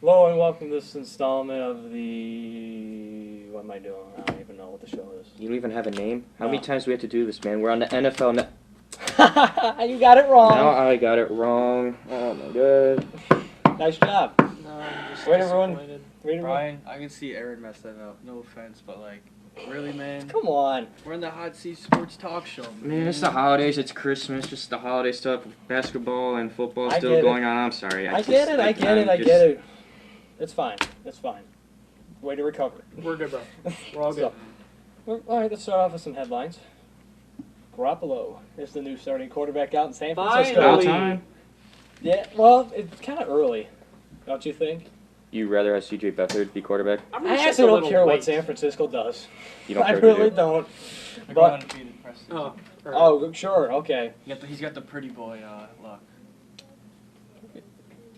Hello and welcome to this installment of the... What am I doing? I don't even know what the show is. You don't even have a name? How No. many times do we have to do this, man? We're on the NFL net. You got it wrong. Now I got it wrong. Oh my god. Nice job. No, I'm just Wait, everyone. disappointed. Read it wrong. Brian, I can see Aaron messed that up. No offense, but like, really, man? Come on. We're in the Hot Seat Sports Talk Show. Man, it's the holidays, it's Christmas, just the holiday stuff. Basketball and football I still get it. going on. I'm sorry. I get it. I get it. It's fine. It's fine. Way to recover. We're good, bro. We're all good. All right, let's start off with some headlines. Garoppolo is the new starting quarterback out in San Francisco. About Finally. time. Yeah, well, it's kind of early, don't you think? You rather have CJ Beathard be quarterback? I actually don't care what San Francisco does. You don't I care really what don't. They're But- going undefeated, Preston. Oh, sure, okay. He's got the pretty boy luck.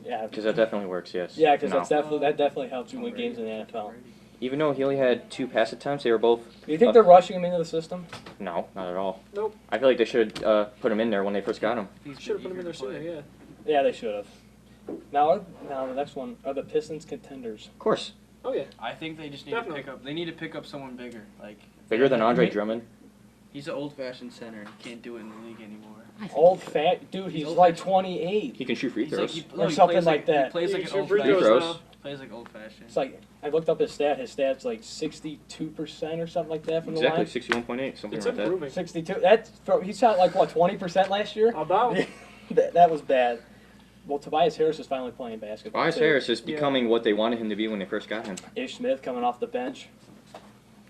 Yeah, Because that definitely works, yes. yeah, because No. that definitely helps you win games in the NFL. Even though he only had 2 pass attempts, they were both... Do you think they're rushing him into the system? No, not at all. Nope. I feel like they should put him in there when they first got him. Should have put him in there sooner, yeah. Yeah, they should have. Now the next one are the Pistons contenders. Of course. Oh, yeah. I think they just need Definitely. to pick up. They need to pick up someone bigger. Like Bigger than Andre Drummond. he's an old-fashioned center and he can't do it in the league anymore. Old fat dude, he's like 28. He can shoot free He's throws. Or something like that. He plays He like can an shoot free Free throws throws. now. Plays like old-fashioned. It's like I looked up his stat. His stat's like 62% or something like that from Exactly, the line. 61.8, something It's like that. improving. 62. He shot like what 20% last year. About. That was bad. Well, Tobias Harris is finally playing basketball. Tobias too. Harris is Yeah. becoming what they wanted him to be when they first got him. Ish Smith coming off the bench.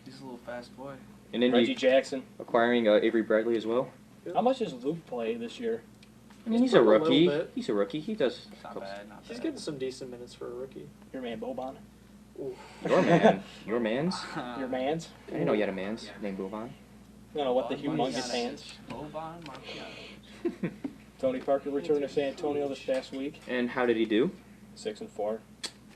He's a little fast boy. And then Reggie you Jackson. acquiring Avery Bradley as well. How much does Luke play this year? I mean, he's played a a little rookie. bit. He's a rookie. He does. It's not bad. Not He's bad. getting some decent minutes for a rookie. Your man Boban. Your man. Your man's. Your man's. I didn't know you had a man's named Boban. I don't know what the humongous Marquez. hands. Boban Marquez. Tony Parker returned to San Antonio this past week. And how did he do? 6-4.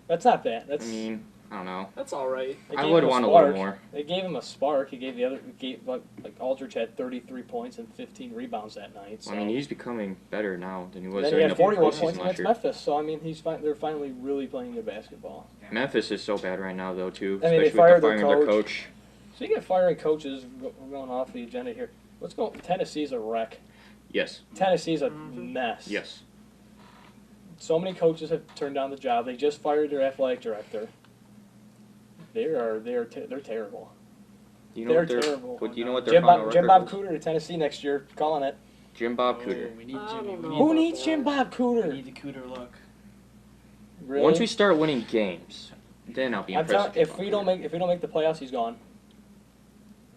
That's not bad. That's. I mean, I don't know. That's all right. they I gave would him want a spark. little more. They gave him a spark. He gave the other. Gave like Aldridge had 33 points and 15 rebounds that night. So. I mean, he's becoming better now than he was then he during had the 41 postseason points last against year. Memphis. So I mean, they're finally really playing their basketball. Memphis is so bad right now, though, too. I mean, they Especially fired with their the firing of their coach. coach. So you get firing coaches. We're going off the agenda here. Let's go. Tennessee's a wreck. Yes. Tennessee's a mess. Yes. So many coaches have turned down the job. They just fired their athletic director. They're terrible. Do you know They're what their terrible. What, do you know what their Jim final Bob record was? Cooter to Tennessee next year. Calling it. Jim Bob Oh, Cooter. we need I Jimmy. don't We know. need, Who about needs that. Jim Bob we Cooter? need the Cooter look. Really? Once we start winning games, then I'll be I'm impressed. telling, if we don't make the playoffs, he's gone.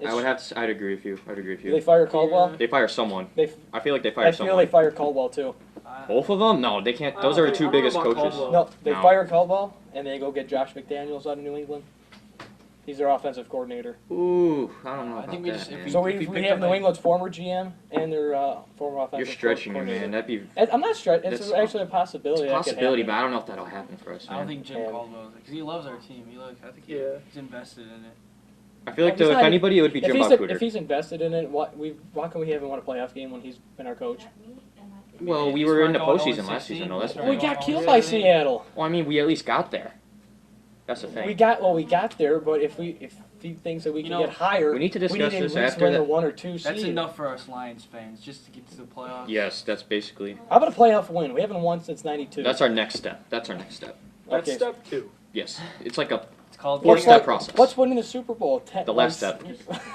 I'd agree with you. I'd agree with Do they you. fire Caldwell? They fire someone. They, I feel like they I fire feel someone. they fire Caldwell too. Both of them? No, they can't. I Those don't are the think- two I don't know biggest about coaches. Caldwell. No, they No. fire Caldwell and they go get Josh McDaniels out of New England. He's their offensive coordinator. Ooh, I don't know I about think we that, just- if man. we- So we pick have up, New like- England's former GM and their former offensive You're stretching it, coordinator. man. That'd be I'm not stretching. It's That's- actually a possibility. it's a that could possibility, but happen. I don't know if that'll happen for us, I don't man. think Jim And- Caldwell, because he loves our team. I think Yeah. he's invested in it. I feel like He's if not- anybody, it would be If Jim he's, Bob if Cooter. he's invested in it, why can we haven't won a playoff game when he's been our coach? Well, we He's were in the going postseason 0-16. last season, though. That's He's why. We going got 0-16. killed by Seattle. Well, I mean, we at least got there. That's the thing. We got there, but if he thinks that we can know, get higher, we need to we discuss need to this at least after win that. the 1 or 2 seed. That's enough for us Lions fans, just to get to the playoffs. Yes, that's basically. How about a playoff win? We haven't won since '92. That's our next step. That's our next step. That's Okay. step 2. Yes, it's like a It's called Four What's step like- process. What's winning the Super Bowl? the last step,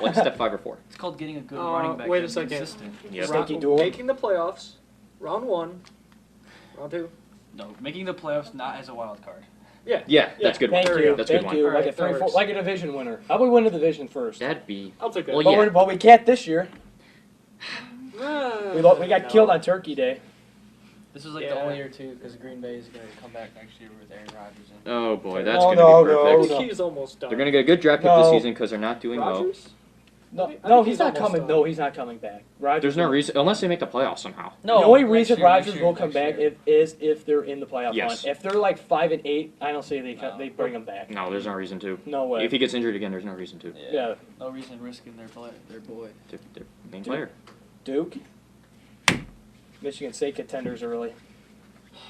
like step 5 or 4. It's called getting a good Uh, running back. wait a that's second. consistent. Yep. Stinky duel. Making the playoffs. Round 1. Round 2. No, making the playoffs not as a wild card. Yeah. Yeah, that's a good Thank one. you. That's a good Thank one. you. Alright, Like a that 3-4, works. like a division winner. How about we win the division first? That'd be. I'll take that. Well, but, yeah. but we can't this year. Ah, We got no. killed on Turkey Day. This is like Yeah. the only year too, because Green Bay is going to come back next year with Aaron Rodgers in. Oh boy, that's No, gonna no, be no, perfect. no. He's almost done. They're gonna get a good draft pick this No. season because they're not doing well. Rodgers? No, I think no, he's he's not almost coming. done. No, he's not coming back. Rodgers. There's no reason unless they make the playoffs somehow. The only next reason year, next Rodgers year, will come next back year. is if they're in the playoff Yes. hunt. If they're like 5-8, I don't see No. they bring him back. No, there's no reason to. No way. If he gets injured again, there's no reason to. Yeah. No reason risking their boy. Their main player. Duke. Michigan State contenders early.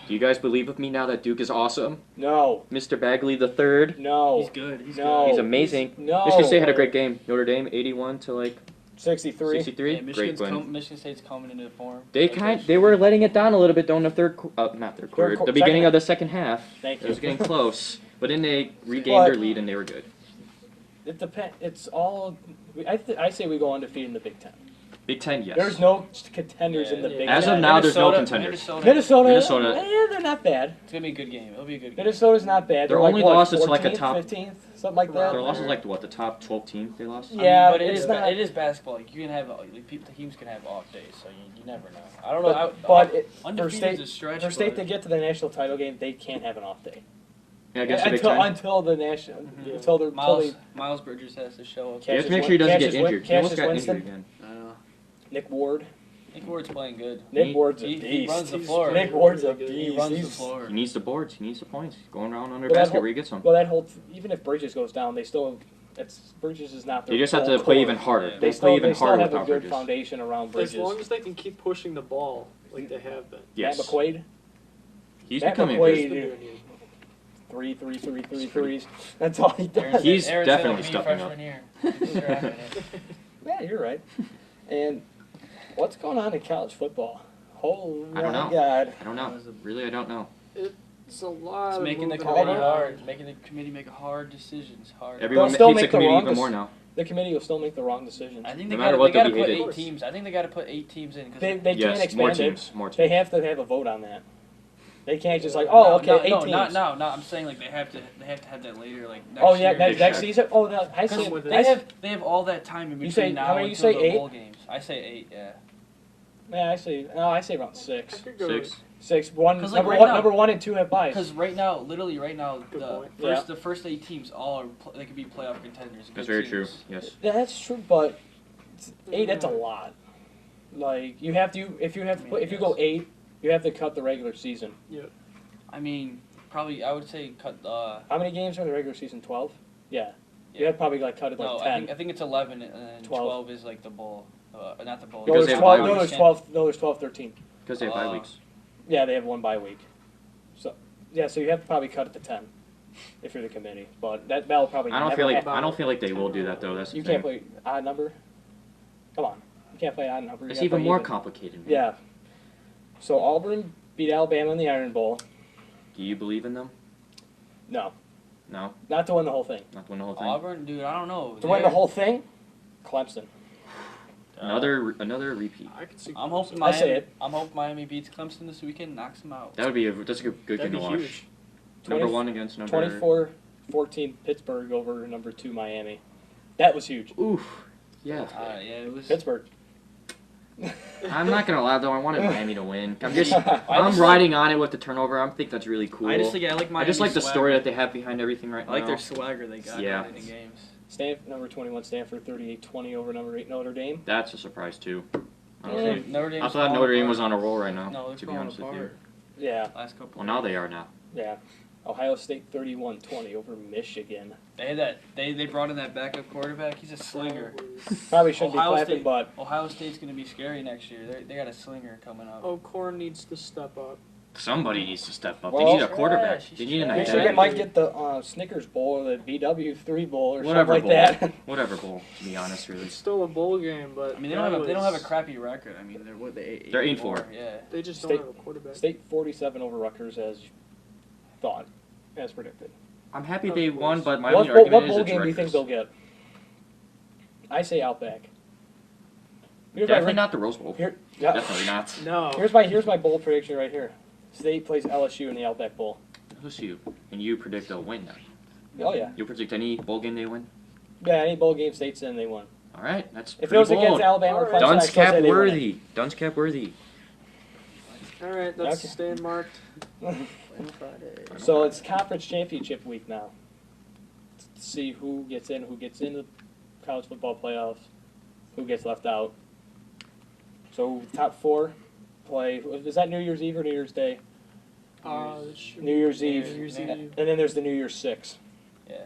Do you guys believe with me now that Duke is awesome? No. Mr. Bagley the third. No. He's good. He's No. He's amazing. No. Michigan State had a great game. Notre Dame 81 to like 63. 63. Yeah, Great win. Michigan State's coming into the form. They were letting it down a little bit though in the not third quarter, Third the beginning second of the second half. Thank It was you. getting close, but then they regained their lead and they were good. It depends. It's all. I say we go undefeated in the Big Ten. Big Ten, yes. There's no contenders in the Big As Ten. of now, there's no contenders. Minnesota. They're not bad. It's gonna be a good game. It'll be a good game. Minnesota's not bad. Their They're only like, what, loss is to, like, a 14th, top- 15th, something like that. Their loss is like what, the top 12 team they lost? Yeah, but it it's is not- it is basketball. Like, you can have the teams can have off days, so you never know. I don't know. For Undefeated state, is a stretch. for state but to get to the national title game, they can't have an off day. Yeah, I guess the Big until Ten. until the national, Mhm. until they're Miles Bridges has to show up. You have to Cassius make sure he doesn't get Cassius Win- injured. He almost Cassius got Winston. injured again. I know. Nick Ward. Nick Ward's playing good. Nick Ward's a He beast. runs the floor. Nick Ward's a He beast. runs the He's- floor. He needs the boards. He needs the points. He's going around under But that basket whole- where he gets them. Well, that whole even if Bridges goes down, they still Bridges is not their They just have full to play core. even harder. Yeah. They play even they still harder have a without good Bridges. foundation around Bridges. As long as they can keep pushing the ball like they have been. Yes. Matt McQuaid, He's Matt becoming McQuaid- good. He's been doing it. three pretty- threes. That's all he does. He's Aaron definitely said he'll be stepping freshman year. He's drafting it. Yeah, you're right. And what's going on in college football? Oh I don't my know. God! I don't know. Really, I don't know. It's a lot It's of making the moving committee around. hard. Making the committee make hard decisions. Hard. Everyone still hates the make the committee wrong even dec- more now. The committee will still make the wrong decisions. I think No they matter gotta, what, they gotta they'll be put hated. 8 teams. I think they gotta put 8 teams in. 'cause They can't Yes, expand more it. teams. More They teams. have to have a vote on that. They can't just like, oh, okay, 8 no, teams. not. I'm saying like they have to have that later, like next Oh yeah, year. next should. season. Oh, no, I Because say with they have all that time in between You say- now how many you until say, the 8? bowl games. I say 8. Yeah. Yeah, I say around I 6. could go 6. 6. One. 'Cause, like, Number right one. now- Number 1 and 2 have buys. Because right now, literally right now, Good point. the first 8 teams all are they could be playoff contenders. That's good very true. teams. Yes. Yeah, that's true, but 8. That's a lot. Like you have to, if you have to put, if you go 8, you have to cut the regular season. I mean, probably I would say cut. How many games are in the regular season? 12. Yeah. You Yeah. have to probably like cut it like No, 10. I think it's 11 and then 12. 12 is like the bowl. Not the bowl. No, Because there's they have 12. bye No, weeks. there's 12. No, there's 12, 13. Because they have bye weeks. Yeah, they have 1 bye week. So yeah, so you have to probably cut it to 10 if you're the committee. But that'll probably. I don't never feel like happen. I don't feel like they will do that though. That's the You thing. can't play odd number. Come on, you can't play odd number. You It's gotta even play more even. complicated. Man. Yeah. So Auburn beat Alabama in the Iron Bowl. Do you believe in them? No, No, not to win the whole thing. not to win the whole thing. Auburn, dude, I don't know. To win the whole thing, Clemson. Another repeat. I could see. I'm hoping I say Miami. it. I'm hoping Miami beats Clemson this weekend, knocks them out. That would be that's a good That'd game be to watch. huge. Number 20 1 against number 24-14 Pittsburgh over number 2 Miami. That was huge. Oof. Yeah. Yeah, it was. Pittsburgh. I'm not gonna lie though. I wanted Miami to win. I'm I I'm just riding on it with the turnover. I think that's really cool. I just think I like Miami. I just like the swagger. story that they have behind everything right I like now. their swagger they got Yeah. in the games. Number 21 Stanford 38-20 over number 8 Notre Dame. That's a surprise too. Honestly. Yeah. Notre Dame's I thought falling Notre Dame apart. was on a roll right now. No, they're to be falling honest with you. apart. Yeah, Last couple. Well, now they are now. yeah. Ohio State 31-20 over Michigan. They had that. They brought in that backup quarterback. He's a slinger. Probably shouldn't Ohio be clapping, State- but Ohio State's gonna be scary next year. They got a slinger coming up. O'Korn needs to step up. Somebody needs to step up. Well, they need a quarterback. trash, They need an he's Michigan identity. might get the Snickers Bowl or the VW 3 Bowl or Whatever something like bowl. that. Whatever bowl. To be honest, really. It's still a bowl game, but I mean, they don't have a crappy record. I mean, they're what they. They're 8-4. Yeah. They just State- don't have a quarterback. State 47 over Rutgers as thought, as predicted. I'm happy they won, but my What only argument bowl is it's game do you think Rutgers. they'll get? I say Outback. Here's Definitely my, not the Rose Bowl. here, yeah. Definitely not. No. Here's my bowl prediction right here. State plays LSU in the Outback Bowl. Who's you? And you predict they'll win now. Oh yeah. You predict any bowl game they win? Yeah, any bowl game State's in, they won. All right, that's If it pretty was against bold. Alabama or Alright. Clemson, I'd Dunce still say cap they win it. worthy. Dunce cap worthy. All right, that's Okay. staying marked. So it's conference championship week now. To see who gets in the college football playoffs, who gets left out. So top 4 play. Is that New Year's Eve or New Year's Day? New Year's Eve. New Year's Yeah. Eve. And then there's the New Year's 6. Yeah.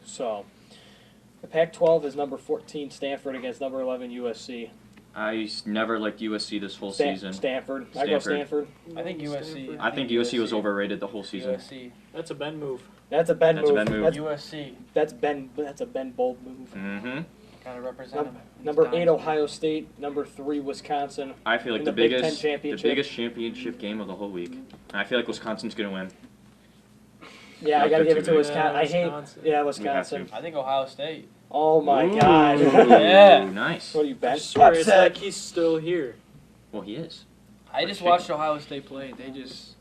So the Pac-12 is number 14 Stanford against number 11 USC. never liked USC this whole season. Stanford. I go Stanford. Stanford. I think USC. I think USC was overrated the whole season. USC. That's a Ben move. That's a Ben That's a move. Ben move. That's, USC. that's a Ben Bold move. Mm-hmm. Gotta represent them. Number 8, Ohio State. Number 3, Wisconsin. I feel like In the the Big Ten biggest championship. championship game of the whole week. I feel like Wisconsin's gonna win. Yeah, I Not gotta good give it to to me. Wisconsin. I hate. Wisconsin. Yeah, We have Wisconsin. to. I think Ohio State. Oh my Ooh, God. Yeah. Nice. What are you, Ben? I swear, it's Upset. like he's still here. Well, he is. I just watched Ohio State play. They just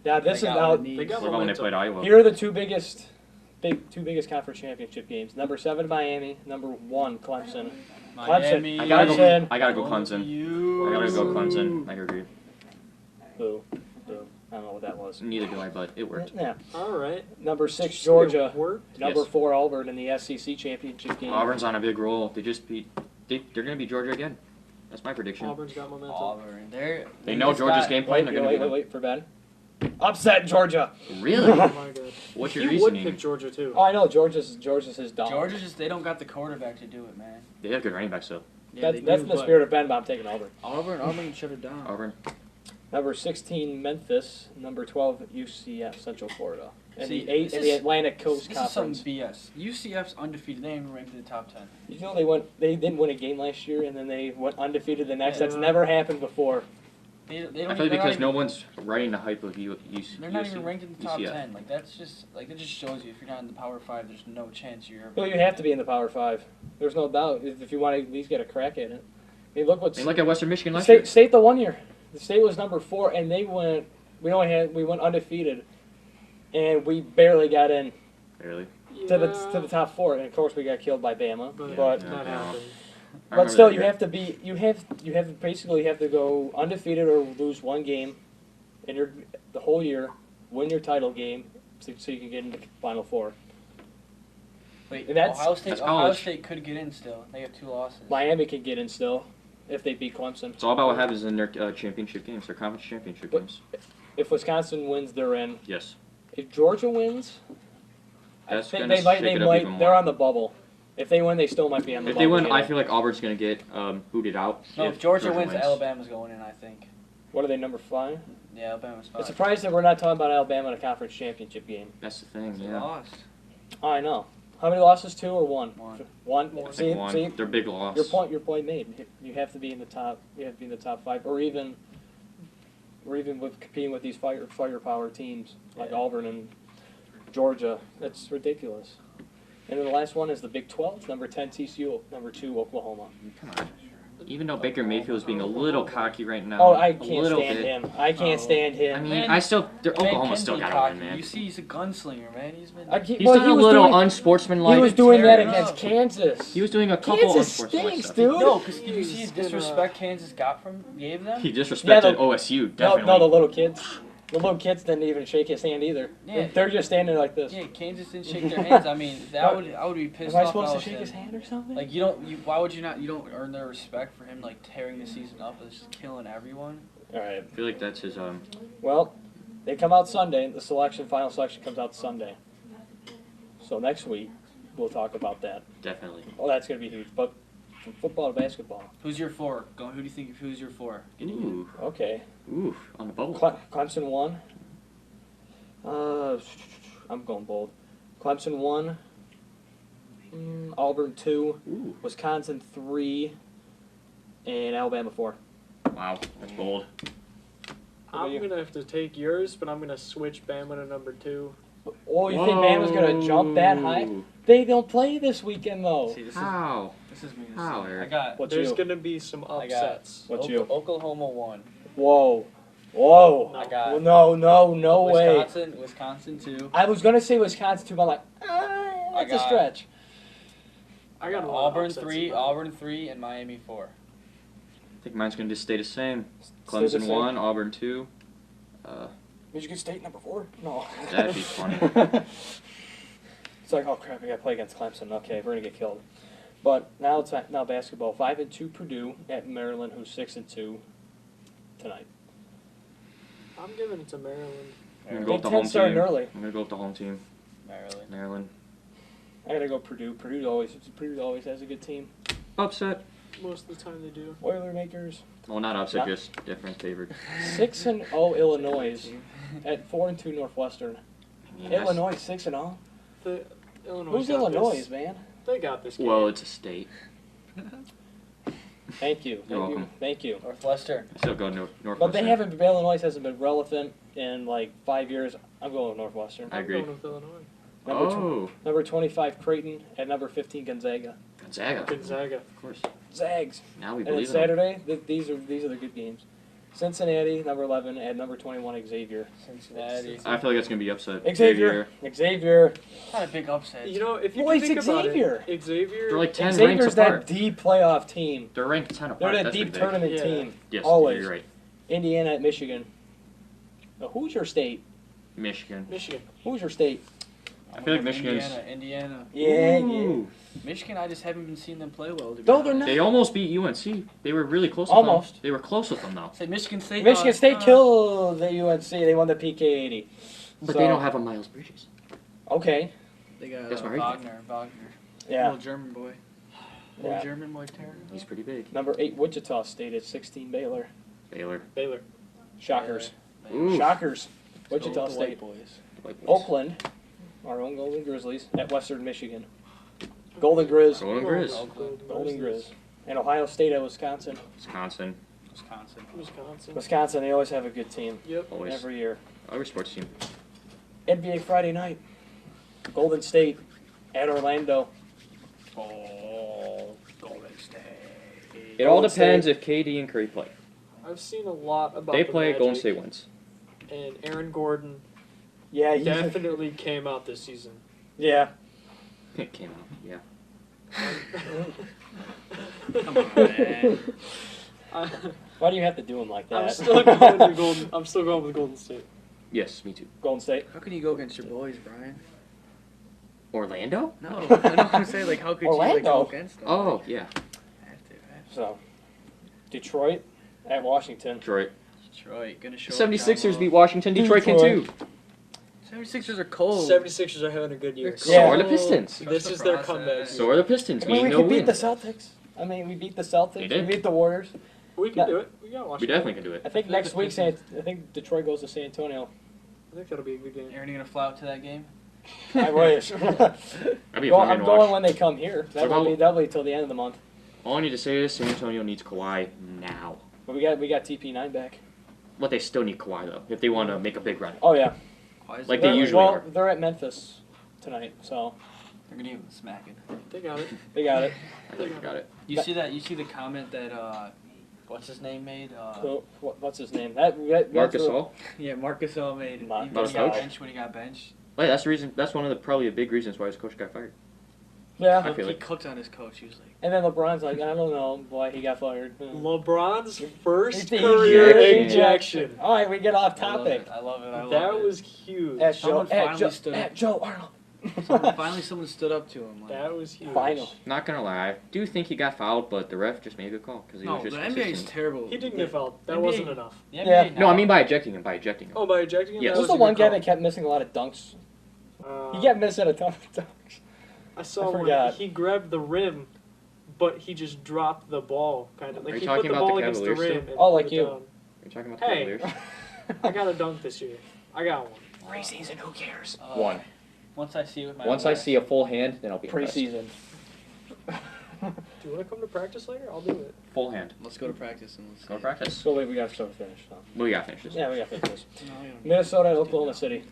Yeah, this is they got now. what they They need. got What about when they momentum. played Iowa? Here are the two biggest conference championship games. Number 7, Miami. Number 1, Clemson. Miami. I gotta go. Clemson. I gotta go Going Clemson. to you. I gotta go Clemson. I agree. Boo. Boo. I don't know what that was. Neither do I, but it worked. Yeah. All right. Number 6, Georgia. Worked. Number Yes. 4, Auburn in the SEC championship game. Auburn's on a big roll. They just beat. They're gonna beat Georgia again. That's my prediction. Auburn's got momentum. Auburn. They know just Georgia's got- game plan. They're gonna beat them. Wait for Ben. Upset Georgia. Really? Oh my God. What's He your would reasoning? pick Georgia too. Oh, I know Georgia's his dog. Georgia just they don't got the quarterback to do it, man. They have good running backs though. Yeah, That's they that's do, the but spirit of Ben, but I'm taking Auburn. Auburn shut it down. Auburn. Number 16, Memphis. Number 12, UCF, Central Florida. And See, the 8 this in the is- Atlantic Coast This is some Conference. BS. UCF's undefeated. They ain't even ranked in the top 10. You know they didn't win a game last year, and then they went undefeated the next. Yeah. That's never happened before. They don't. I feel like they're because not no even, one's riding the hype of They're not even ranked in the top UCF. 10. Like that's just like that just shows you if you're not in the Power 5, there's no chance you're. Well, you have to be in the Power 5. There's no doubt if you want to at least get a crack at it. I mean, look what They look at Western Michigan last year. State the 1 year. The State was number 4, and they went. We went undefeated, and we barely got in Barely. to the top 4. And of course, we got killed by Bama. But, But that Yeah. happened. I But remember still, that you year. have to be you have basically have to go undefeated or lose one game in the whole year, win your title game, so you can get into the Final 4. Wait, And that's- Ohio State. that's Ohio college. State could get in still. They have 2 losses. Miami can get in still if they beat Clemson. It's all about what happens in their championship games, their conference championship But- games. If Wisconsin wins, they're in. Yes. If Georgia wins, I That's think gonna they might. shake They it up might. even They're more. on the bubble. If they win, they still might be on the If bubble. they win, you I know. feel like Auburn's gonna get booted out. No, if Georgia wins, Alabama's going in. I think. What are they, number 5? Yeah, Alabama's I'm 5. surprised that we're not talking about Alabama in a conference championship game. That's the thing. They Yeah. lost. Oh, I know. How many losses? 2 or 1? One. 1. One. I See, think one. see, Their big loss. your point made. You have to be in the top. You have to be in the top 5, or even with competing with these firepower teams like Yeah. Auburn and Georgia. That's ridiculous. And then the last one is the Big 12. Number 10 TCU. Number 2 Oklahoma. Come on. Even though Baker Mayfield's being a little cocky right now. Oh, I a can't little stand bit. him. I can't Oh. stand him. I mean, Man, Oklahoma can still be got to cocky. win, man. You see, he's a gunslinger, man. He's been. He He's done a was little doing, unsportsmanlike. he was doing that tearing against up. Kansas. He was doing a couple Kansas unsportsmanlike stinks, stuff. dude. No, because did you see He's the gonna- disrespect Kansas gave them? He disrespected Yeah, the- OSU, No, definitely. no, the little kids. The little kids didn't even shake his hand either. Yeah. They're just standing like this. Yeah, Kansas didn't shake their hands. I mean, I would be pissed Am I off. supposed if to was shake him. his hand or something? Like why would you not? You don't earn their respect for him like tearing the season up and just killing everyone. All right. I feel like that's his Well, they come out Sunday. The final selection comes out Sunday. So next week we'll talk about that. definitely. Oh, that's gonna be huge. But from football to basketball, Who's your 4? Who do you think? Who's your 4? Ooh, okay. ooh, on the bubble. Clemson 1. I'm going bold. Clemson 1. Auburn 2. Ooh, Wisconsin 3. And Alabama 4. wow, that's bold. about I'm you? gonna have to take yours, but I'm gonna switch Bama to number 2. Oh, you think Bama's gonna jump that high? Whoa. They don't play this weekend though. See, this How? is me. How, I Eric? got What's There's you? gonna be some I got- upsets. What's you? Oklahoma 1. Whoa. Whoa. I got Well, no way. Wisconsin 2. I was gonna say Wisconsin too, but I'm like, that's a got- stretch. I got a lot of Auburn upsets 3, in that. Auburn 3, and Miami 4. I think mine's gonna just stay the same. Stay the Clemson same. 1, Auburn 2. Michigan State number 4? No. That'd be funny. It's like, oh crap, we gotta play against Clemson. Okay, we're gonna get killed. But now it's now basketball. 5-2 Purdue at Maryland, who's 6-2 tonight. I'm giving it to Maryland. I'm gonna go with Big the Ten home starting team. early. I'm gonna go with the home team, Maryland. Maryland. I gotta go Purdue. Purdue always has a good team. Upset. Most of the time they do. Boilermakers Well, not upset, Yeah. just different favored. 6-0 Illinois at 4-2 Northwestern. Illinois 6-0. The Illinois. Who's got Illinois, this. man? They got this game. Well, it's a state. Thank you. You're Thank you. welcome. Thank you. Northwestern. I still go Northwestern. But they haven't. Illinois hasn't been relevant in like 5 years. I'm going with Northwestern. I I'm agree. going with Illinois. Number 25 Creighton and number 15 Gonzaga. Gonzaga. Gonzaga. Of course. Zags. Now we And believe it's them. Saturday. These are the good games. Cincinnati, number 11, and number 21 Xavier. Cincinnati. I feel like it's gonna be upset. Xavier. Xavier. Not a big upset. You know, if you Boy, can think it's about Xavier. it, Xavier. They're like 10 ranks Xavier's that apart. deep playoff team. They're ranked 10 They're apart. that That's deep pretty big. tournament Yeah. team. Yes, Always. you're right. Indiana at Michigan. Now, who's your state? Michigan. Michigan. Who's your state? I feel like Michigan's- Indiana. Yeah, Ooh. Michigan, I just haven't been seeing them play well. to be No, they're honest. not. They almost beat UNC. They were really close with Almost. them. They were close with them, though. Say Michigan State. Michigan State killed the UNC. They won the PK80. But So- they don't have a Miles Bridges. Okay. They got That's right. Wagner. Yeah. Little German boy. Little Yeah. German boy terror. He's pretty big. Number 8 Wichita State at 16 Baylor. Baylor. Baylor. Shockers. Ooh. Shockers. Let's go Wichita with the white State. boys. White boys. Oakland, our own Golden Grizzlies at Western Michigan. Golden Grizz. Golden Grizz. Golden Grizz. And Ohio State at Wisconsin. Wisconsin. Wisconsin. Wisconsin, they always have a good team Yep. Always. every year. Other sports team. NBA Friday night. Golden State at Orlando. Oh, Golden State. It all Golden depends State. if KD and Curry play. I've seen a lot about They the play, Magic, Golden State wins. and Aaron Gordon Yeah, he's definitely came out this season. yeah. It came out, yeah. Come on, man. I, Why do you have to do him like that? I'm still going with Golden. I'm still going with Golden State. Yes, me too. Golden State. How can you go against your boys, Brian? Orlando? No, I know what I'm saying. Like, how could you like, Orlando? go against them? Oh, yeah. Have to. So, Detroit at Washington. Detroit. Detroit, gonna show 76ers beat Washington. Detroit can Detroit. too. 76ers are cold. 76ers are having a good year. They're So Yeah. are the Pistons. This is their comeback. So are the Pistons. I mean, we no could beat win. the Celtics. I mean, we beat the Celtics. They We did. beat the Warriors. We can No. do it. We got We Washington. definitely can do it. I think next week, I think Detroit goes to San Antonio. I think that'll be a good game. Aaron, you gonna fly out to that game? I wish. That'd be a fun game I'm to going watch. when they come here. That What will be about- doubly till the end of the month. All I need to say is San Antonio needs Kawhi now. But we got TP9 back. But they still need Kawhi though, if they want to make a big run. Oh yeah. Why is Like it- they usually well, are. they're at Memphis tonight, so They're gonna give him a smacking. They got it. they got it. I think I got it. You see that? You see the comment that what's his name made? So, what's his name? That Marcus that's All. Yeah, Marcus All made. Mar- Even Marcus when he got Coach? benched, when he got benched, Wait, that's the reason. That's one of the probably a big reasons why his coach got fired. Yeah. I feel he it. cooked on his coach. He was like, And then LeBron's like, I don't know why he got fired. LeBron's first It's career ejection. ejection. All right, we get off I love topic. it. I love it. I love That it. was huge. At Joe, Someone at finally Joe, stood at up. Joe Arnold. Finally, someone stood up to him. Like, That was huge. Final. Not gonna lie, I do think he got fouled, but the ref just made a good call because he no, was the just NBA is consistent. terrible. He didn't get fouled. That NBA wasn't enough. The Yeah. NBA No, I now- mean by ejecting him. By ejecting him. Oh, by ejecting him? Yes. That Who's the a one good guy call. that kept missing a lot of dunks? Uh, He kept missing a ton of dunks. I saw I one. forgot. He grabbed the rim, but he just dropped the ball, kind of. Are Like you he talking put the about ball the against the Cavaliers rim. still? And Oh, like put it you. down. You're talking about the Hey. Cavaliers. I got a dunk this year. I got one. Preseason, who cares? One. Once I see it with my Once own I eyes. see a full hand, then I'll be impressed. Preseason. Do you want to come to practice later? I'll do it. Full hand. Let's go to practice and let's Go see. practice. So wait, we got to start finish. So. We gotta finish this. Yeah, we got to finish this. No, you don't. Minnesota and Oklahoma City.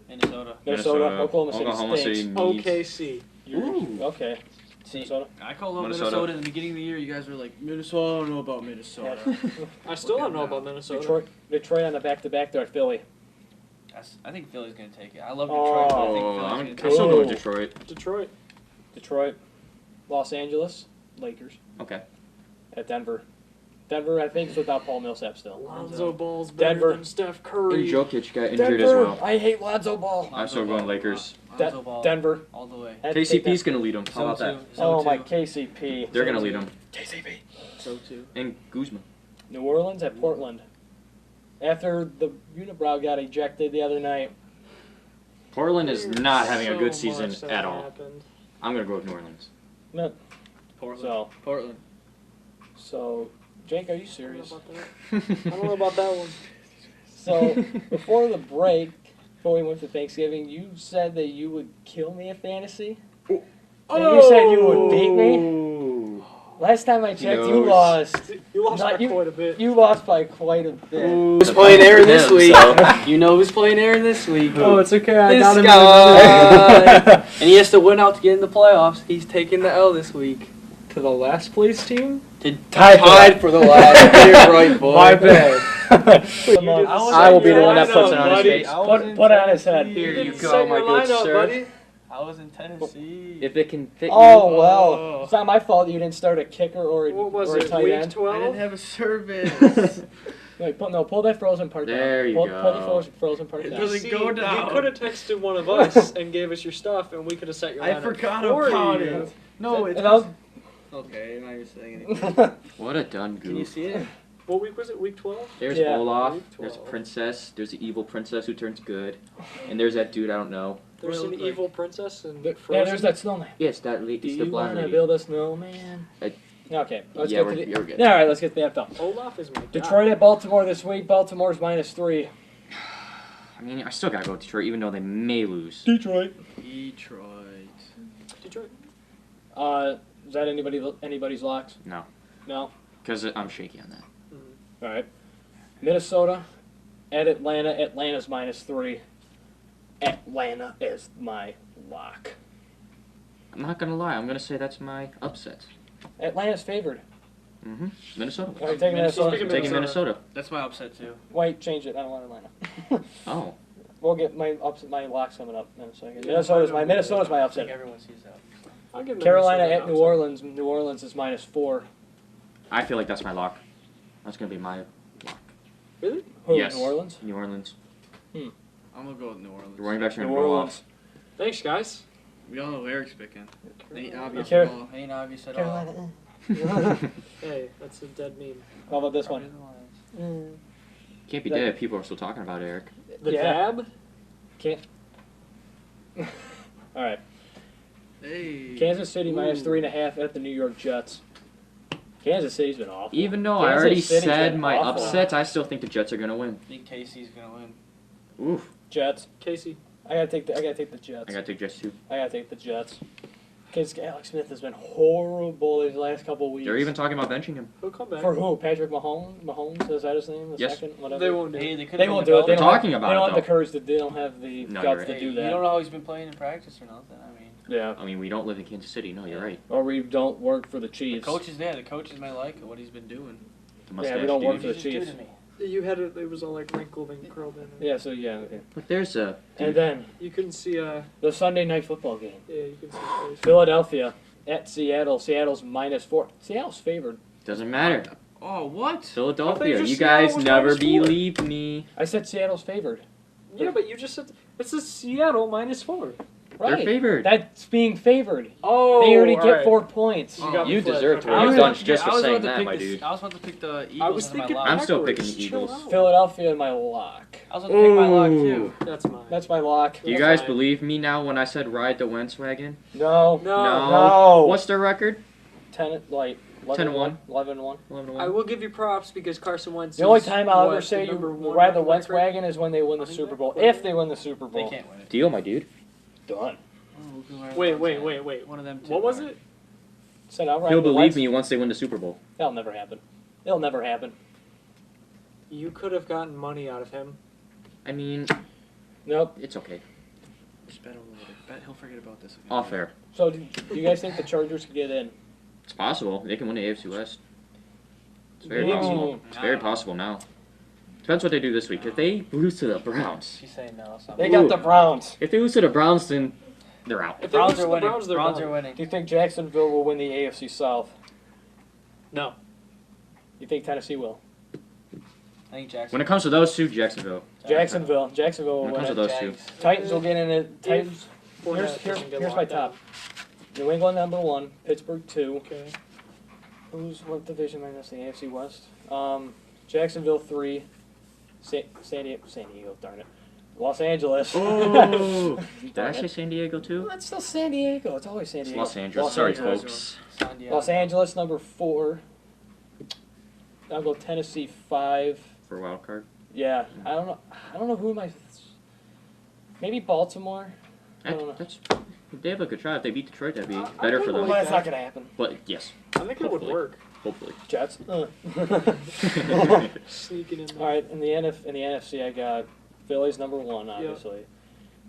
Minnesota. Minnesota, Oklahoma City Oklahoma stinks. City needs. OKC. Ooh. Okay. See, Minnesota. I called out Minnesota. Minnesota in the beginning of the year. You guys were like, Minnesota, I don't know about Minnesota. I still don't know Look at about Minnesota. Detroit on the back-to-back. They're at Philly. I think Philly's going to take it. I love Detroit, but I think Oh, Philly's I'm going to I'm take still it. going with Detroit. Detroit. Detroit. Los Angeles. Lakers. Okay. At Denver. Denver, I think, is without Paul Millsap still. Lonzo Ball's better Denver. than Steph And Curry. Jokic got injured Denver. as well. I hate Lonzo Ball. I'm still going Lakers. Lonzo Ball, Denver. all the way. Had to take KCP's that. gonna lead them. How about that? Oh my KCP. They're gonna lead them. KCP. So too. And Guzman. New Orleans at Portland. After the unibrow got ejected the other night. Portland is not having a So good season much that at all. happened. I'm gonna go with New Orleans. No. Portland. Portland. So, Jake, are you I serious? don't know about that one. So, before the break, before we went to Thanksgiving, you said that you would kill me at fantasy? And you said you would beat me? Last time I checked, you knows. lost. You lost Not by quite a bit. You lost by quite a bit. Who's playing Aaron this week? You know who's playing Aaron this week. Oh, it's okay. I This got him. guy. And he has to win out to get in the playoffs. He's taking the L this week. To the last place team? Tied for the last. You're right, boy. My bad. I will be the one that puts it on his face. Put it on his head. Here you Set go, my your good lineup, sir. buddy. I was in Tennessee. If it can fit Oh, well. It's not my fault you didn't start a kicker or What was a it, tight week end. I didn't 12? have a service. Wait, pull that frozen part down. There you pull go. the frozen part It down. doesn't go down. You could have texted one of us and gave us your stuff, and we could have set your I lineup forgot for about you. it. No, it's And I'll- okay. I'm not even saying anything. What a done Can you goof. see it? What week was it? Week 12? There's Yeah. Olaf, Week there's a 12. princess, there's an evil princess who turns good, and there's that dude I don't know. There's Well, an like- evil princess and Yeah, Frozen. there's that snowman. Yes, that Do lady, it's you the blonde want to lady. build a snowman? Okay, let's Yeah, get we're- to the. you're good. Yeah, all right, let's get to the NFL. Olaf is my guy. Detroit at Baltimore this week. Baltimore's -3. I mean, I still gotta go with Detroit, even though they may lose. Detroit. Detroit. Detroit. Is that anybody's locks? No. No. Because I'm shaky on that. All right. Minnesota at Atlanta. Atlanta's -3. Atlanta is my lock. I'm not gonna lie, I'm gonna say that's my upset. Atlanta's favored. Mm-hmm. Minnesota. Why are you taking Minnesota. Minnesota? I'm taking Minnesota. That's my upset too. Wait, change it. I don't want Atlanta. Oh. We'll get my locks coming up in a second. Minnesota's my I think upset. everyone sees that. I'll give Carolina Minnesota at an New Orleans. New Orleans is -4. I feel like that's my lock. That's gonna be my lock. upset. Really? Who? Yes. New Orleans. New Orleans. I'm gonna go with New Orleans. The running backs are New gonna go Orleans. off. Thanks, guys. We all know Eric's picking. Ain't obvious Car- at all. Ain't obvious at all. Carolina. Hey, that's a dead meme. How about this one? Can't be That- dead if people are still talking about Eric. The Yeah. Dab? Can't. All right. Hey. Kansas City Ooh. -3.5 at the New York Jets. Kansas City's been awful. Even though I Kansas already City's said been my awful. upset, I still think the Jets are gonna win. I think Casey's gonna win. Oof. Jets. Casey. I gotta take the Jets. I gotta take Jets too. I gotta take the Jets. Because Alex Smith has been horrible these last couple weeks. They're even talking about benching him. He'll come back. For who? Patrick Mahomes? Mahomes? Is that his name? The Yes. second? Whatever. They won't do Hey, it. they could. They won't do it. They They're don't talking have, about they it, don't have the though. courage to. They don't have the No, guts you're to right. do You that. don't know how he's been playing in practice or nothing. I mean, Yeah. I mean, we don't live in Kansas City. No, you're right. Or we don't work for the the Chiefs. coaches there. The coaches may like what he's been doing. The Yeah, mustache we don't dude. work for the What did you Chiefs. just do to me? You had it. It was all like wrinkled and curled in. Yeah. So yeah. Okay. Look, there's a. And then You couldn't see. the Sunday night football game. Yeah, you can see his face. Philadelphia at Seattle. Seattle's -4. Seattle's favored. Doesn't matter. Oh, what? I thought Philadelphia. you You just guys Seattle was never -4. believed me. I said Seattle's favored. Yeah, but you just said it's a Seattle -4. They're Right. favored. That's being favored. Oh, They already all get right. 4 points. You got me You flipped. deserve to Okay. win. I was Dunce about just to- for I was saying about to that, pick my the- dude. I was about to pick the Eagles I was as my thinking lock. I'm still backwards. picking the Chill Eagles. out. Philadelphia, my lock. I was about to pick my lock Ooh. too. That's mine. That's my lock. Do you That's guys fine. believe me now when I said ride the Wentz wagon? No. No. No. What's their record? 10 like 10-1. 11-1. 11-1. I will give you props because Carson Wentz. The only is, time I'll what, ever say the you number one ride the Wentz record? wagon is when they win the Running Super back? Bowl. Running If they win the Super They Bowl. can't win it. Deal, my dude. Done. Oh, who can ride Wait, the wait, Wentz? wait, wait. One of them two. What was Alright. it? Said I'll ride He'll the believe Wentz. me once they win the Super Bowl. That'll never happen. It'll never happen. You could have gotten money out of him. I mean, Nope. it's okay. Just bet him later. Bet he'll forget about this. again. All fair. So do you guys think the Chargers could get in? It's possible. They can win the AFC West. It's very No. possible. It's very possible now. Depends what they do this week. If they lose to the Browns, She's saying no. It's not They me. got the Browns. if they lose to the Browns, then they're out. If they Browns lose to are the winning. Browns, they're Browns done. are winning. Do you think Jacksonville will win the AFC South? No. You think Tennessee will? I think Jackson. When it comes to those two, Jacksonville. Jacksonville will When it win comes to it. those two. Jags. Titans will get in it. Titans. Fournette Here's doesn't get my locked top. down. New England #1, Pittsburgh 2. Okay. What division am I missing? AFC West. Jacksonville 3. San Diego, darn it. Los Angeles. Oh! Did I Darn say it. San Diego too? Well, it's still San Diego. It's always San It's Diego. Los Angeles. Sorry, folks. San Diego. Los Angeles number 4. I'll go Tennessee 5. For a wild card. Yeah, I don't know who am I. Maybe Baltimore. I don't know. That's they have a good shot. If they beat Detroit, that'd be I better for kinda them. Well, like that's not gonna happen. But yes, I think it would Hopefully. work. hopefully. Jets. Sneaking in there. All right, in the NFC, I got Phillies number 1, obviously.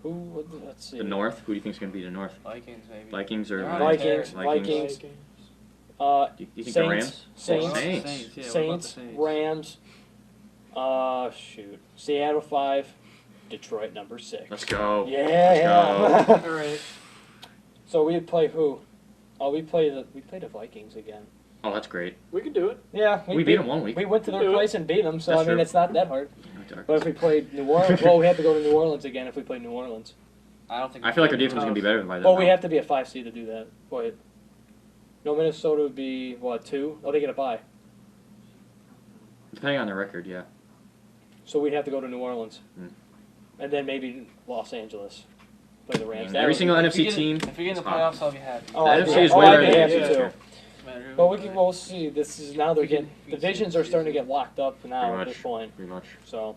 Let's see. The North. Who do you think's gonna be the North? Vikings, maybe. Vikings or They're on a Vikings. tear. Vikings. Vikings. Do you think the Saints. Rams? Saints. Oh, Saints. Yeah, what about the Saints, Saints? Rams. Shoot. Seattle 5. Detroit number 6. Let's go. Yeah. Let's All right. So we play who? Oh, we play the Vikings again. Oh, that's great. We can do it. Yeah, We beat them 1 week. We went to their Do it. place and beat them, so That's I mean true. it's not that hard. But if we played New Orleans, well, we have to go to New Orleans again if we play New Orleans. I don't think. I feel like our defense is gonna be better by then. Well, we now. have to be a 5 seed to do that. Wait. No, Minnesota would be what 2? Oh, they get a bye, Depending on their record, yeah. so we'd have to go to New Orleans, Hmm. and then maybe Los Angeles. Play the Rams. And That every would single be- NFC team. If we get in the is hot. playoffs, I'll be happy. Oh, The I'd NFC be- is oh, way I'd better be than happy the yeah. too. AFC. But we'll see. This is now they're getting divisions are starting to get locked up now Pretty at much. this point. Pretty much. So,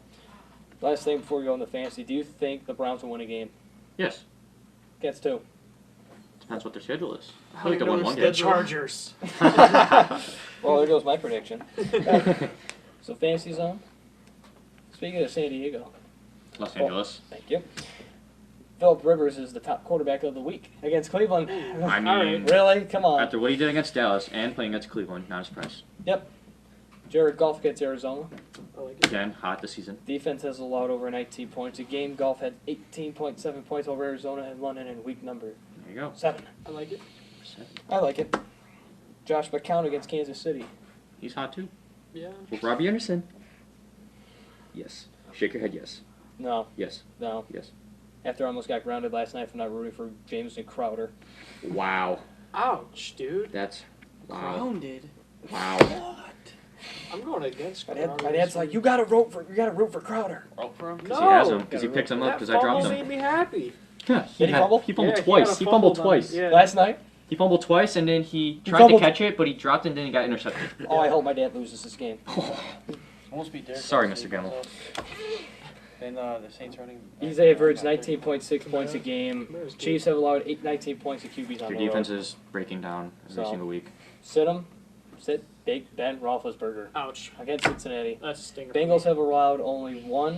last thing before we go into fantasy, do you think the Browns will win a game? Yes. Gets 2. Depends what their schedule is. I I feel like think they won it one was the game. Chargers. Well, there goes my prediction. So, fantasy zone. Speaking of San Diego, Los Angeles. thank you. Philip Rivers is the top quarterback of the week against Cleveland. I mean, Alright. Really? Come on. after what he did against Dallas and playing against Cleveland, not a surprise. Jared Goff gets Arizona. I like it. Again, hot this season. Defense has allowed over 19 points a game. Goff had 18.7 points over Arizona and London in week number There you go. 7. I like it. I like it. Josh McCown against Kansas City. He's hot too. Yeah. With Robbie Anderson. Yes. Shake your head. Yes. No, Yes. no. Yes. After I almost got grounded last night for not rooting for Jameson Crowder. Wow. Ouch, dude. That's wow. Grounded. Wow. I'm going against. My Crowder dad's this like, week. you gotta root for Crowder. Rope for him. Because No. he has him. Because he picks him up. That Because I dropped fumble him. made me happy. Yeah, Did he fumble? He fumbled Yeah, twice. had a He fumbled fumble on- twice. Yeah. Last night? He fumbled twice, and then he tried fumbled- to catch it, but he dropped it, and then he got intercepted. Oh, I hope my dad loses this game. Almost beat Derek. Sorry, last Mr. week, Gemmell. so. And the Saints running. He's averaged 19.6 points a game. Chiefs have allowed 19 points to QBs on Your the defense road. is breaking down every So. single week. Sit Big Ben Roethlisberger Ouch. against Cincinnati. That's a stinger. Bengals have allowed only 1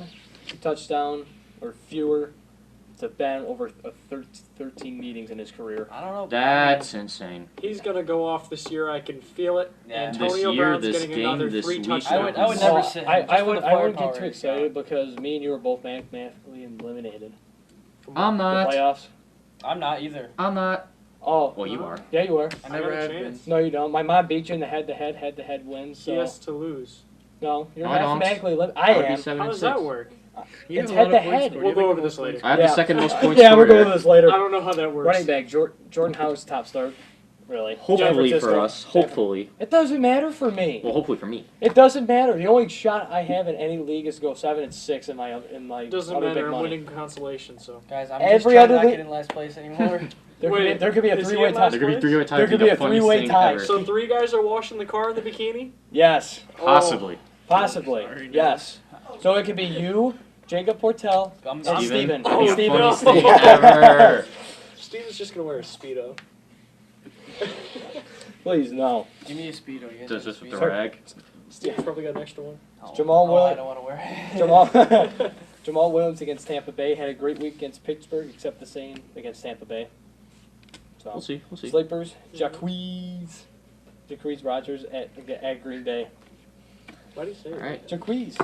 touchdown or fewer to Ben over 13 meetings in his career. I don't know. That's insane. He's gonna go off this year. I can feel it. Yeah. Antonio This year, Brown's this getting game, another this 3 week, touchdowns. I would never Well, sit him. I just for wouldn't the get firepower too he's excited because me and you were both mathematically eliminated. I'm The not. playoffs. I'm not either. I'm not. Oh, Well, you are. yeah, you were. I I never got a have chance. been. No, you don't. My mom beat you in the head-to-head wins. He So has to lose. no, you're No, I don't. mathematically eliminated. I I would be am. 7 How and does 6. that work? It's head-to-head. We'll go over this later. I have Yeah. the second most points Yeah, we're scored. going to this I later. don't know how that works. Running back Jordan Howard's top start. Really. Hopefully San for Francisco. us. Hopefully. It doesn't matter for me. Well, hopefully for me. It doesn't matter. The only shot I have in any league is to go 7 and 6 in my Doesn't other matter. big I'm money. winning consolation, so. Guys, I'm Every just trying other to not league- get in last place anymore. There could be a is he three-way in tie. last There could be place? 3-way tie. There It'd could be be the a funniest three-way thing tie. ever. So 3 guys are washing the car in the bikini? Yes, Possibly. possibly. Sorry, no. Yes. So it could be you, Jacob Portel, I'm and not. Steven. That'd be the Steven. funniest No. thing ever. Steven's just gonna wear a Speedo. Please, no. Give me a speedo. You guys Just have a with the Speedo? rag. Steve's probably got an extra one. Oh. Jamal Oh, I Williams. don't want to wear it. Jamal, Jamal Williams against Tampa Bay had a great week against Pittsburgh, except the same against Tampa Bay. So We'll see. We'll see. Sleepers, Jacquees Rogers at Green Bay. Why do you say it? All right. Jacquees.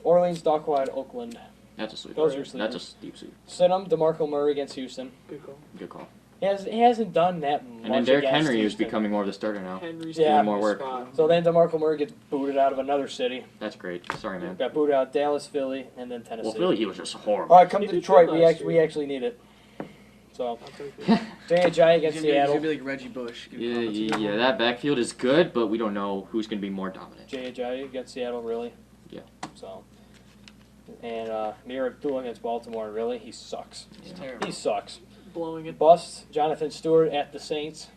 Orleans, Dockwide, Oakland. That's a sleeper. Those are That's sleepers. a steep sleep. Sidham, DeMarco Murray against Houston. Good call. Good call. He hasn't done that much. And then Derrick against Henry is Houston. becoming more of the starter now. Henry's Yeah. taking More his work. spot. So then DeMarco Murray gets booted out of another city. That's great. Sorry, man. Got booted out Dallas, Philly, and then Tennessee. Well, Philly, he was just horrible. All right, come He to did Detroit. good We last actually, year. we actually need it. So I'll take it. J.J. He's against gonna Seattle. be like Reggie Bush. Give Yeah, comments about yeah, him. that backfield is good, but we don't know who's going to be more dominant. J.J. against Seattle, really. Yeah. So. And Mir Abdullah against Baltimore, really. He sucks. It's terrible. He sucks. blowing it. Bust, Jonathan Stewart at the Saints.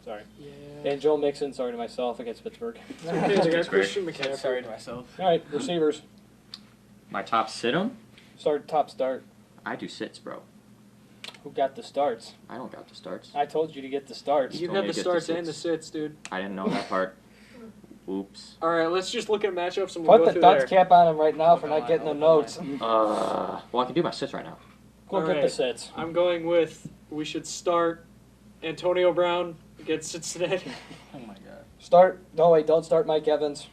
Sorry. Yeah. And Joe Mixon, sorry to myself, against Pittsburgh. Okay, they got Pittsburgh. Christian Said McCaffrey. sorry to myself. All right, receivers. My top sit 'em? Top start. I do sits, bro. Who got the starts? I don't got the starts. I told you to get the starts. You told have me the to get starts the and the sits, dude. I didn't know that part. Oops. All right, let's just look at matchups and we'll Put go the through Ducks there. cap on him right now for Look not getting the on, notes. Well, I can do my sits right now. Go All get the right. sits. I'm going with we should start Antonio Brown against Cincinnati. Oh my god. Start. No, wait, don't start Mike Evans.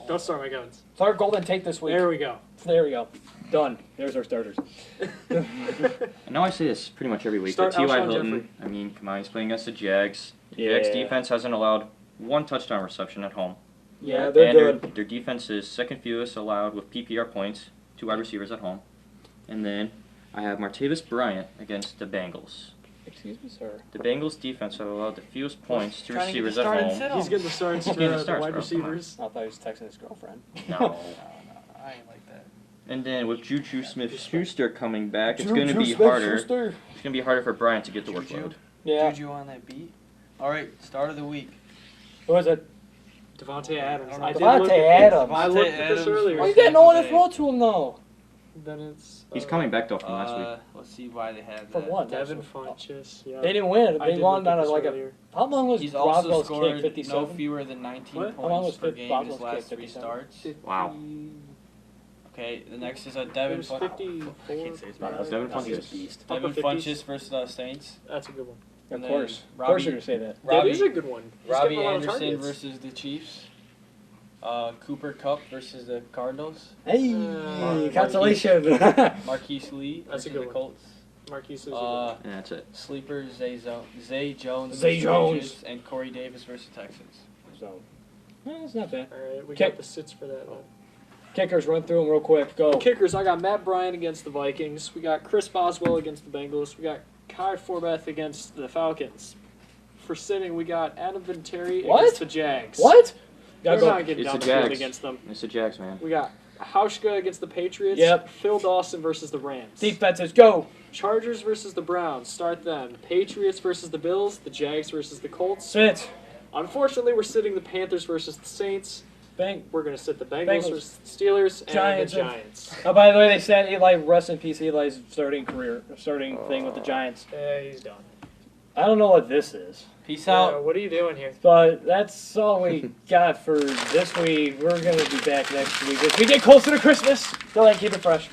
Don't start my guns. Start Golden Tate this week. There we go. There we go. Done. There's our starters. I know I say this pretty much every week, Start but T.Y. Alshon Hilton, Jeffrey. I mean, come on, he's playing against the Jags. The Jags defense hasn't allowed one touchdown reception at home. Yeah, they're and good. Their defense is second fewest allowed with PPR points, 2 wide receivers at home. And then I have Martavis Bryant against the Bengals. Excuse me, sir. The Bengals defense have allowed the fewest points to Trying to get receivers the at start and home. sit 'em. He's getting the starts He's for getting the the starts, wide bro. Come on. receivers. I thought he was texting his girlfriend. No. No, I ain't like that. And then with Juju Smith-Schuster coming back, it's Juju going to be Smith-Schuster. harder. It's going to be harder for Bryant to get the Juju? workload. Yeah. Juju on that beat. All right, start of the week. Who is it? Devontae Adams. I don't I know. did look Devontae at Adams. this. I looked at this Adams. earlier. Why you got no one to throw to him though? Then it's. He's coming back though from last week. Let's see why they have From that. what? Devin Funches. Yeah. They didn't win. I They did won look at on a, this like a. earlier. How long was He's also Roswell's kick? scored 57. no fewer than 19 What? How long was points per Fif- game in Boswell's his last kick? 3 57? starts. Wow. Okay, the next is a It Devin was Fun- 54. I can't say his No, name. that's Devin Funches. Funches. Beast. Devin Upper 50s. Funches versus the Saints. That's a good one. Of And then course. Of Robbie- course you're gonna say that. That is a good one. He's Robbie getting a lot of Anderson targets. versus the Chiefs. Cooper Kupp versus the Cardinals. Hey, consolation. Marquise Lee That's a versus good the one. Colts. Marquise is a good Uh, And that's it. sleeper Zay Jones. Zay versus Jones. Patriots, and Corey Davis versus Texans. So, it's not bad. one. All right, we Okay. got the sits for that one. Kickers, run through them real quick. Go. Kickers, I got Matt Bryan against the Vikings. We got Chris Boswell against the Bengals. We got Kai Forbath against the Falcons. For sitting, we got Adam Vinatieri What? against the Jags. What? They're Gotta go. not getting It's down the the field Jags. against them. It's the Jags, man. We got Hauschka against the Patriots. Yep. Phil Dawson versus the Rams. Defenses, go. Chargers versus the Browns. Start them. Patriots versus the Bills. The Jags versus the Colts. Sit. Unfortunately, we're sitting the Panthers versus the Saints. Bang. We're going to sit the Bengals, Bengals. versus the Steelers and Giants. the Giants. Oh, by the way, they said Eli, rest in peace, Eli's starting thing with the Giants. He's done. I don't know what this is, Peace Yeah, out. what are you doing here? but that's all we got for this week. We're going to be back next week. As we get closer to Christmas, go ahead and keep it fresh.